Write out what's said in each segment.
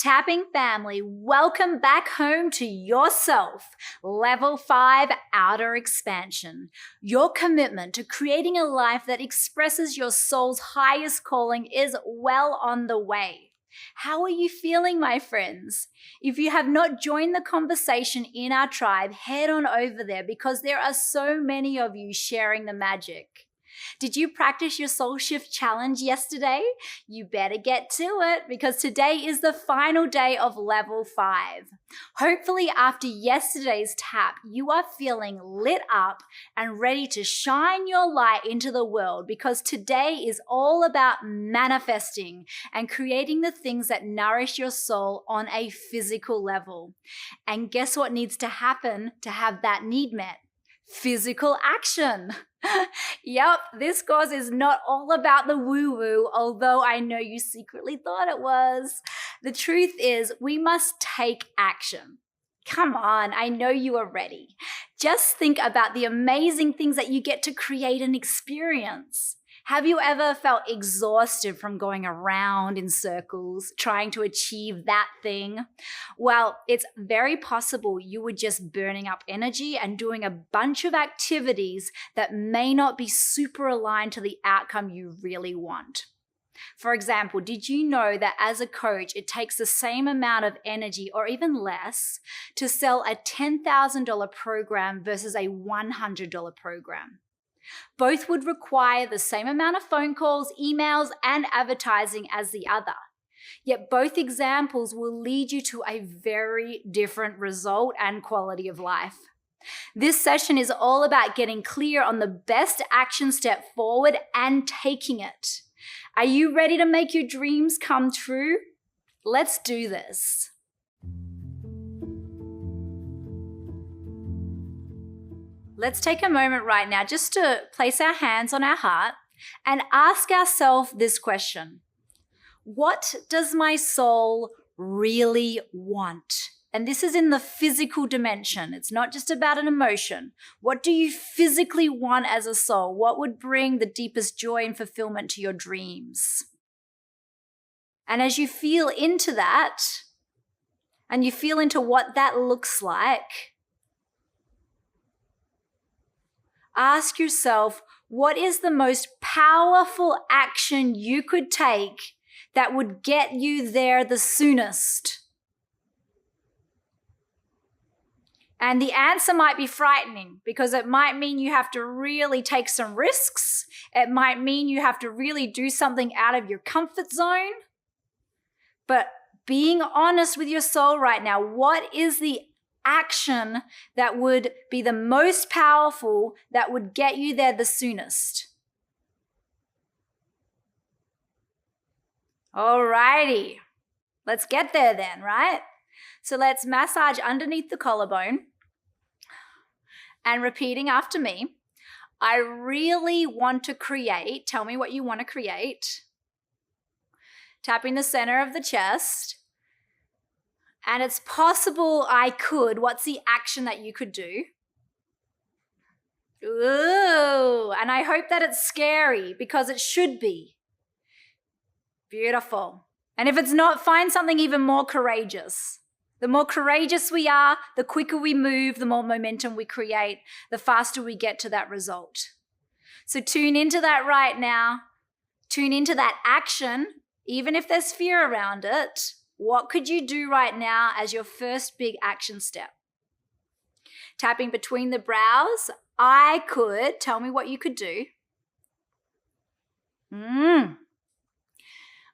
Tapping family, welcome back home to yourself. Level 5 Outer Expansion. Your commitment to creating a life that expresses your soul's highest calling is well on the way. How are you feeling, my friends? If you have not joined the conversation in our tribe, head on over there because there are so many of you sharing the magic. Did you practice your Soul Shift Challenge yesterday? You better get to it because today is the final day of Level 5. Hopefully after yesterday's tap, you are feeling lit up and ready to shine your light into the world because today is all about manifesting and creating the things that nourish your soul on a physical level. And guess what needs to happen to have that need met? Physical action. Yep, this course is not all about the woo-woo, although I know you secretly thought it was. The truth is, we must take action. Come on, I know you are ready. Just think about the amazing things that you get to create and experience. Have you ever felt exhausted from going around in circles, trying to achieve that thing? Well, it's very possible you were just burning up energy and doing a bunch of activities that may not be super aligned to the outcome you really want. For example, did you know that as a coach, it takes the same amount of energy or even less to sell a $10,000 program versus a $100 program? Both would require the same amount of phone calls, emails, and advertising as the other. Yet both examples will lead you to a very different result and quality of life. This session is all about getting clear on the best action step forward and taking it. Are you ready to make your dreams come true? Let's do this. Let's take a moment right now just to place our hands on our heart and ask ourselves this question. What does my soul really want? And this is in the physical dimension. It's not just about an emotion. What do you physically want as a soul? What would bring the deepest joy and fulfillment to your dreams? And as you feel into that, and you feel into what that looks like, ask yourself, what is the most powerful action you could take that would get you there the soonest? And the answer might be frightening because it might mean you have to really take some risks. It might mean you have to really do something out of your comfort zone. But being honest with your soul right now, what is the action that would be the most powerful that would get you there the soonest? Alrighty, let's get there then, right? So let's massage underneath the collarbone and repeating after me. I really want to create. Tell me what you want to create. Tapping the center of the chest. And it's possible I could. What's the action that you could do? Ooh, and I hope that it's scary because it should be. Beautiful. And if it's not, find something even more courageous. The more courageous we are, the quicker we move, the more momentum we create, the faster we get to that result. So tune into that right now. Tune into that action, even if there's fear around it. What could you do right now as your first big action step? Tapping between the brows. I could. Tell me what you could do.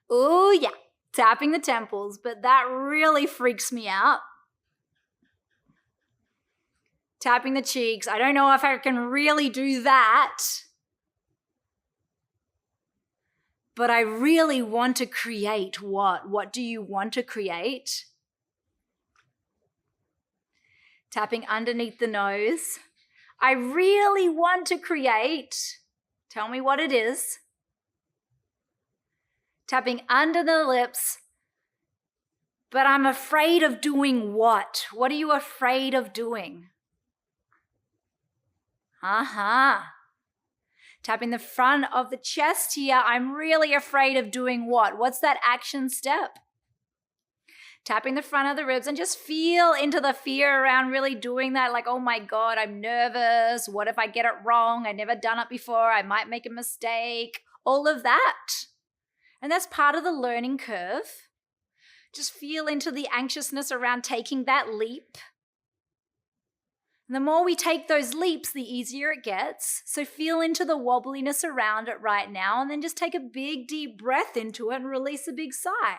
Oh, yeah. Tapping the temples, but that really freaks me out. Tapping the cheeks. I don't know if I can really do that. But I really want to create what? What do you want to create? Tapping underneath the nose. I really want to create. Tell me what it is. Tapping under the lips. But I'm afraid of doing what? What are you afraid of doing? Tapping the front of the chest here. I'm really afraid of doing what? What's that action step? Tapping the front of the ribs and just feel into the fear around really doing that. Like, oh my God, I'm nervous. What if I get it wrong? I've never done it before. I might make a mistake. All of that. And that's part of the learning curve. Just feel into the anxiousness around taking that leap. And the more we take those leaps, the easier it gets. So feel into the wobbliness around it right now, and then just take a big deep breath into it and release a big sigh.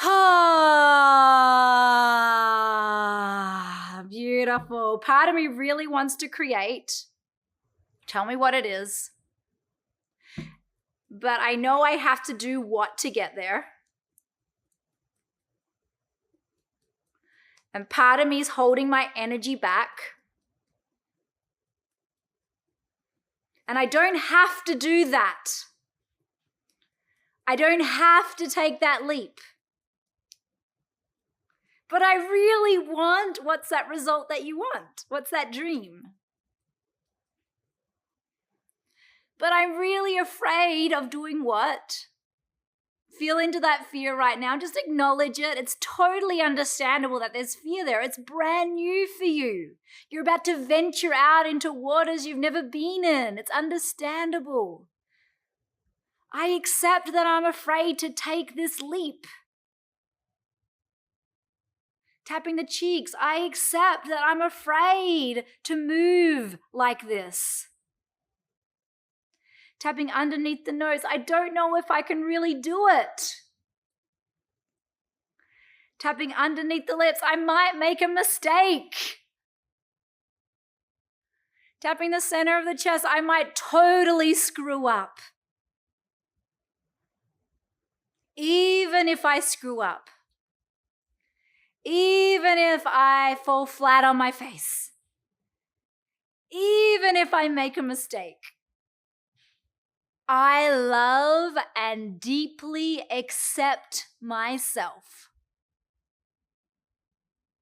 Ah, beautiful. Part of me really wants to create. Tell me what it is. But I know I have to do what to get there. And part of me is holding my energy back. And I don't have to do that. I don't have to take that leap. But I really want, what's that result that you want? What's that dream? But I'm really afraid of doing what? Feel into that fear right now. Just acknowledge it. It's totally understandable that there's fear there. It's brand new for you. You're about to venture out into waters you've never been in. It's understandable. I accept that I'm afraid to take this leap. Tapping the cheeks. I accept that I'm afraid to move like this. Tapping underneath the nose. I don't know if I can really do it. Tapping underneath the lips. I might make a mistake. Tapping the center of the chest. I might totally screw up. Even if I screw up. Even if I fall flat on my face. Even if I make a mistake. I love and deeply accept myself.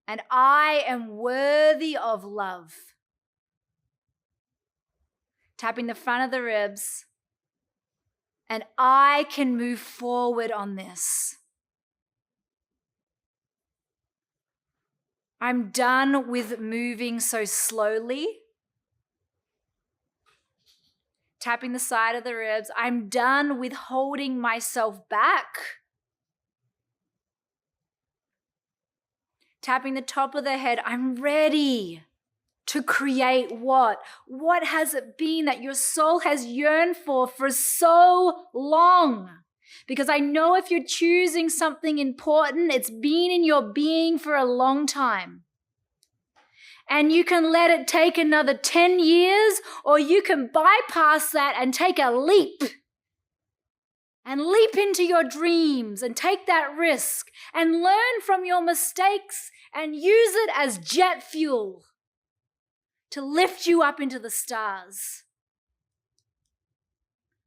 And I am worthy of love. Tapping the front of the ribs. And I can move forward on this. I'm done with moving so slowly. Tapping the side of the ribs. I'm done with holding myself back. Tapping the top of the head. I'm ready to create what? What has it been that your soul has yearned for so long? Because I know if you're choosing something important, it's been in your being for a long time. And you can let it take another 10 years, or you can bypass that and take a leap. And leap into your dreams and take that risk and learn from your mistakes and use it as jet fuel to lift you up into the stars.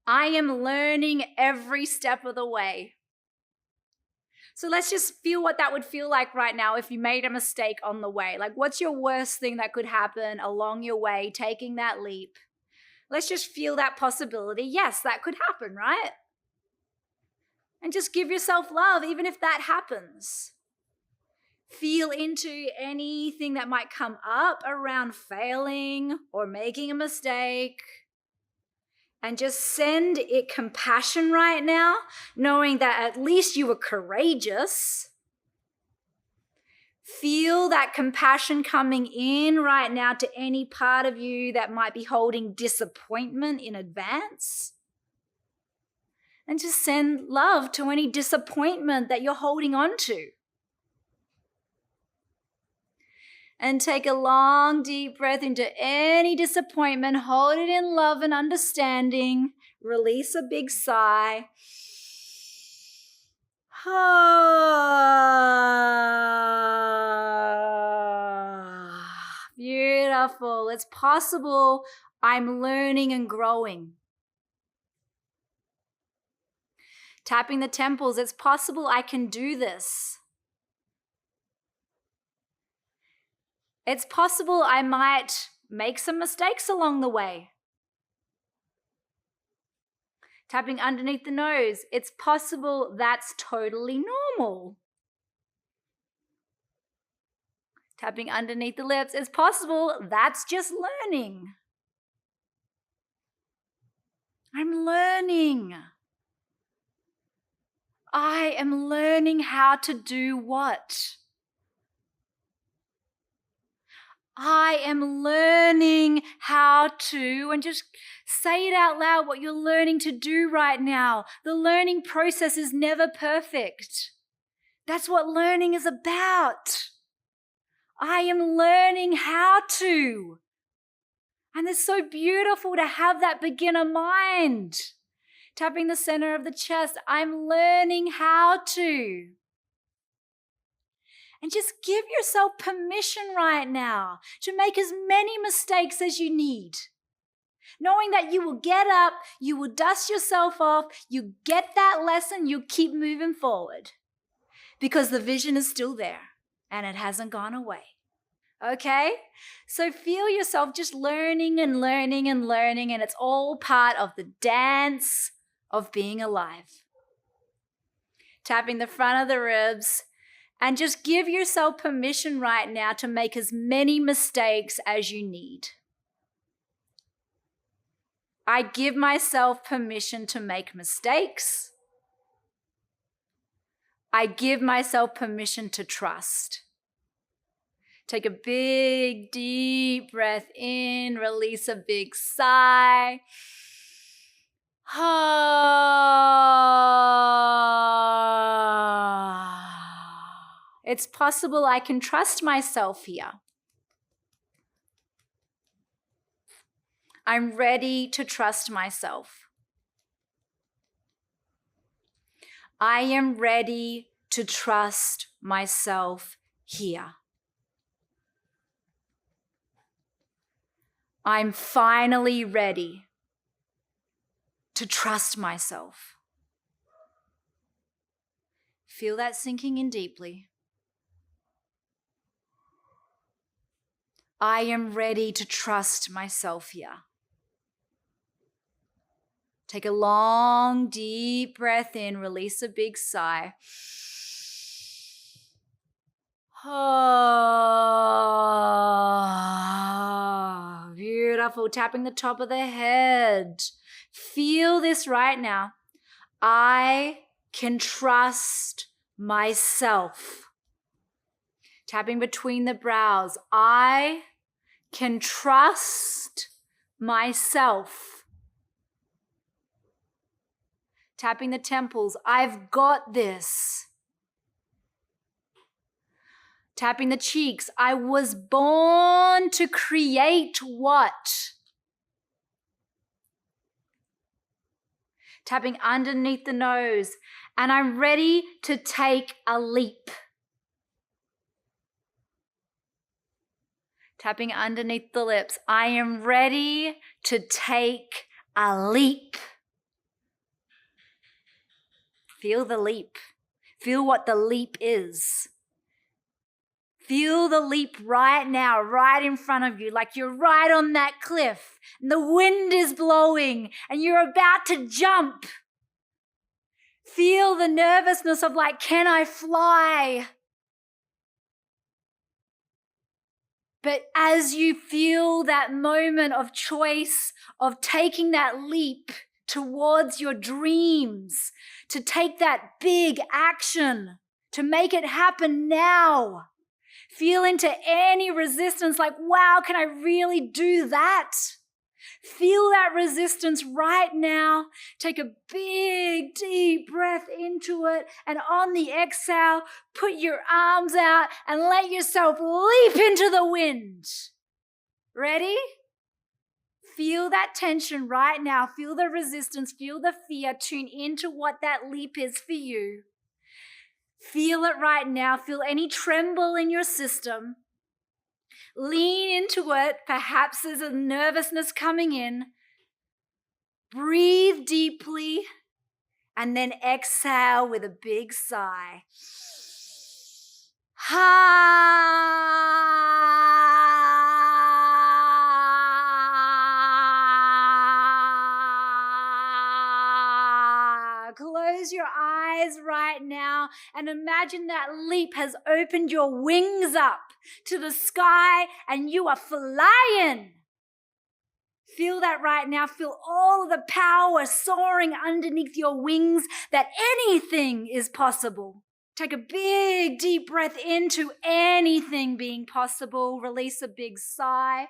I am learning every step of the way. So let's just feel what that would feel like right now if you made a mistake on the way. Like, what's your worst thing that could happen along your way, taking that leap? Let's just feel that possibility. Yes, that could happen, right? And just give yourself love, even if that happens. Feel into anything that might come up around failing or making a mistake. And just send it compassion right now, knowing that at least you were courageous. Feel that compassion coming in right now to any part of you that might be holding disappointment in advance. And just send love to any disappointment that you're holding on to. And take a long, deep breath into any disappointment. Hold it in love and understanding. Release a big sigh. Beautiful. It's possible. I'm learning and growing. Tapping the temples. It's possible I can do this. It's possible I might make some mistakes along the way. Tapping underneath the nose. It's possible that's totally normal. Tapping underneath the lips is possible. That's just learning. I'm learning. I am learning how to do what? I am learning how to, and just say it out loud what you're learning to do right now. The learning process is never perfect. That's what learning is about. I am learning how to. And it's so beautiful to have that beginner mind. Tapping the center of the chest, I'm learning how to. And just give yourself permission right now to make as many mistakes as you need. Knowing that you will get up, you will dust yourself off, you get that lesson, you keep moving forward. Because the vision is still there and it hasn't gone away. Okay? So feel yourself just learning and learning and learning, and it's all part of the dance of being alive. Tapping the front of the ribs, and just give yourself permission right now to make as many mistakes as you need. I give myself permission to make mistakes. I give myself permission to trust. Take a big, deep breath in, release a big sigh. It's possible I can trust myself here. I'm ready to trust myself. I am ready to trust myself here. I'm finally ready to trust myself. Feel that sinking in deeply. I am ready to trust myself here. Take a long, deep breath in, release a big sigh. Oh, beautiful. Tapping the top of the head. Feel this right now. I can trust myself. Tapping between the brows. I can trust myself. Tapping the temples. I've got this. Tapping the cheeks. I was born to create what? Tapping underneath the nose. And I'm ready to take a leap. Tapping underneath the lips. I am ready to take a leap. Feel the leap. Feel what the leap is. Feel the leap right now, right in front of you, like you're right on that cliff and the wind is blowing and you're about to jump. Feel the nervousness of like, can I fly? But as you feel that moment of choice, of taking that leap towards your dreams, to take that big action, to make it happen now, feel into any resistance like, wow, can I really do that? Feel that resistance right now. Take a big, deep breath into it. And on the exhale, put your arms out and let yourself leap into the wind. Ready? Feel that tension right now. Feel the resistance. Feel the fear. Tune into what that leap is for you. Feel it right now. Feel any tremble in your system. Lean into it. Perhaps there's a nervousness coming in. Breathe deeply and then exhale with a big sigh. Close your eyes right now And imagine that leap has opened your wings up to the sky and you are flying. Feel that right now. Feel all of the power soaring underneath your wings, that anything is possible. Take a big, deep breath into anything being possible. Release a big sigh.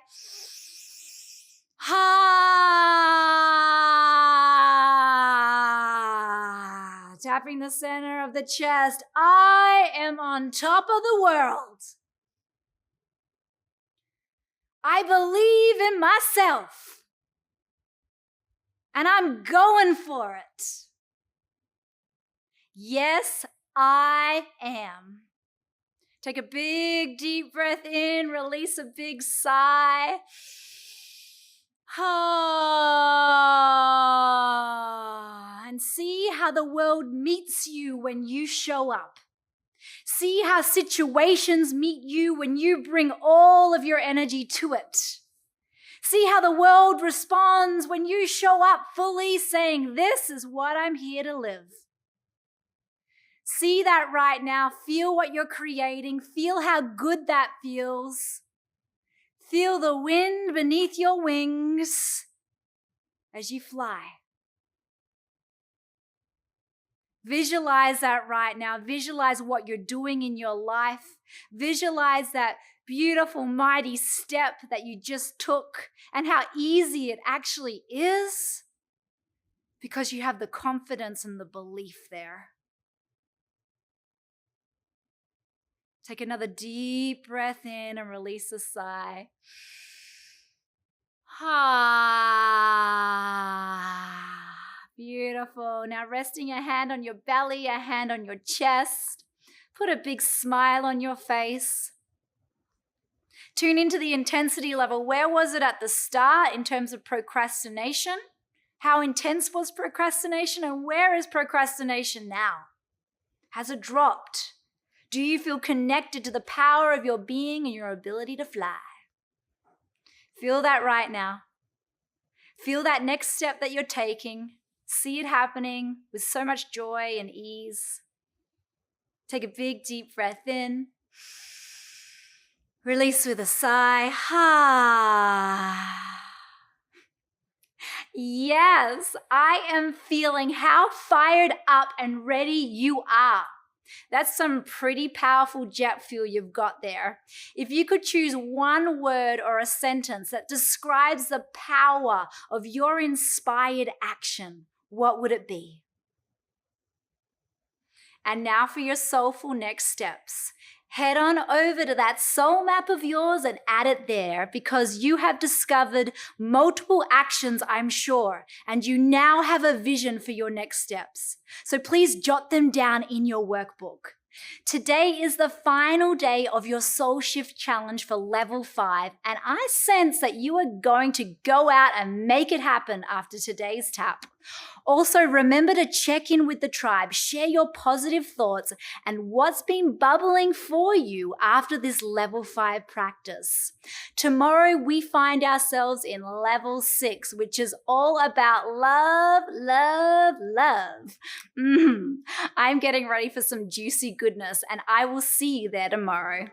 Tapping the center of the chest. I am on top of the world. I believe in myself. And I'm going for it. Yes, I am. Take a big, deep breath in. Release a big sigh. And see how the world meets you when you show up. See how situations meet you when you bring all of your energy to it. See how the world responds when you show up fully saying, this is what I'm here to live. See that right now. Feel what you're creating. Feel how good that feels. Feel the wind beneath your wings as you fly. Visualize that right now. Visualize what you're doing in your life. Visualize that beautiful, mighty step that you just took and how easy it actually is because you have the confidence and the belief there. Take another deep breath in and release a sigh. Beautiful. Now resting a hand on your belly, a hand on your chest. Put a big smile on your face. Tune into the intensity level. Where was it at the start in terms of procrastination? How intense was procrastination, and where is procrastination now? Has it dropped? Do you feel connected to the power of your being and your ability to fly? Feel that right now. Feel that next step that you're taking. See it happening with so much joy and ease. Take a big, deep breath in. Release with a sigh. Yes, I am feeling how fired up and ready you are. That's some pretty powerful jet fuel you've got there. If you could choose one word or a sentence that describes the power of your inspired action, what would it be? And now for your soulful next steps. Head on over to that soul map of yours and add it there, because you have discovered multiple actions, I'm sure, and you now have a vision for your next steps. So please jot them down in your workbook. Today is the final day of your Soul Shift Challenge for Level 5, and I sense that you are going to go out and make it happen after today's tap. Also, remember to check in with the tribe, share your positive thoughts and what's been bubbling for you after this Level 5 practice. Tomorrow, we find ourselves in Level 6, which is all about love, love, love. I'm getting ready for some juicy goodness, and I will see you there tomorrow.